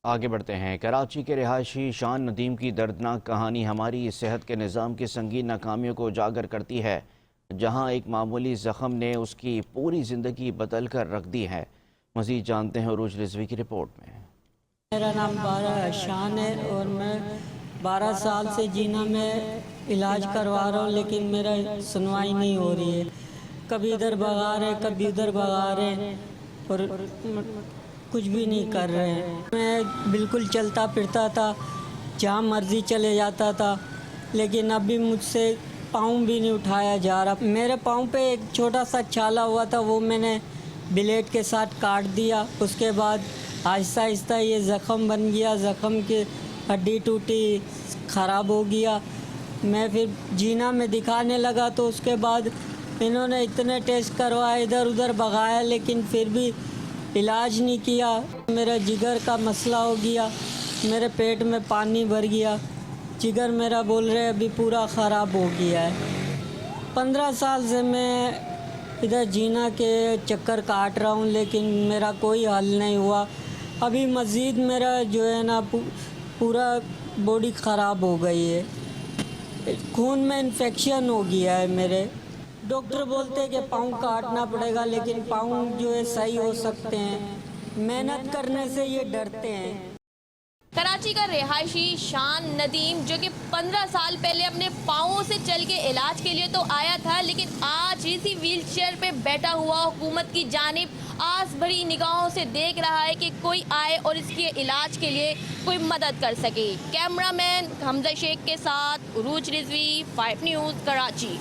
आगे बढ़ते हैं। कराची के रिहायशी शान नदीम की दर्दनाक कहानी हमारी सेहत के निज़ाम की संगीन नाकामियों को उजागर करती है, जहां एक मामूली ज़ख्म ने उसकी पूरी ज़िंदगी बदल कर रख दी है। मज़ीद जानते हैं उरूज रिजवी की रिपोर्ट में। मेरा नाम शान है और मैं 12 साल से जीना में इलाज करवा रहा हूँ, लेकिन मेरा सुनवाई नहीं हो रही है। कभी इधर भगा रहे, कभी उधर भगा रहे और कुछ भी नहीं कर रहे हैं। मैं बिल्कुल चलता फिरता था, जहाँ मर्जी चले जाता था, लेकिन अभी मुझसे पाँव भी नहीं उठाया जा रहा। मेरे पाँव पे एक छोटा सा छाला हुआ था, वो मैंने ब्लेड के साथ काट दिया। उसके बाद आहिस्ता आहिस्ता ये ज़ख़म बन गया, ज़ख़म की हड्डी टूटी, ख़राब हो गया। मैं फिर जीना में दिखाने लगा, तो उसके बाद इन्होंने इतने टेस्ट करवाए, इधर उधर भगाया, लेकिन फिर भी इलाज नहीं किया। मेरा जिगर का मसला हो गया, मेरे पेट में पानी भर गया, जिगर मेरा बोल रहे अभी पूरा ख़राब हो गया है। 15 साल से मैं इधर जीना के चक्कर काट रहा हूँ, लेकिन मेरा कोई हल नहीं हुआ। अभी मज़ीद मेरा जो है ना पूरा बॉडी ख़राब हो गई है, खून में इन्फेक्शन हो गया है मेरे। डॉक्टर बोलते हैं कि पाँव काटना पड़ेगा, लेकिन पाँव जो है सही हो सकते हैं, मेहनत करने से ये डरते हैं। कराची का रिहायशी शान नदीम, जो कि 15 साल पहले अपने पाँवों से चल के इलाज के लिए तो आया था, लेकिन आज इसी व्हीलचेयर पे बैठा हुआ हुकूमत की जानिब आस भरी निगाहों से देख रहा है कि कोई आए और इसके इलाज के लिए कोई मदद कर सके। कैमरामैन हमजा शेख के साथ उरूज रिजवी, 5 न्यूज़, कराची।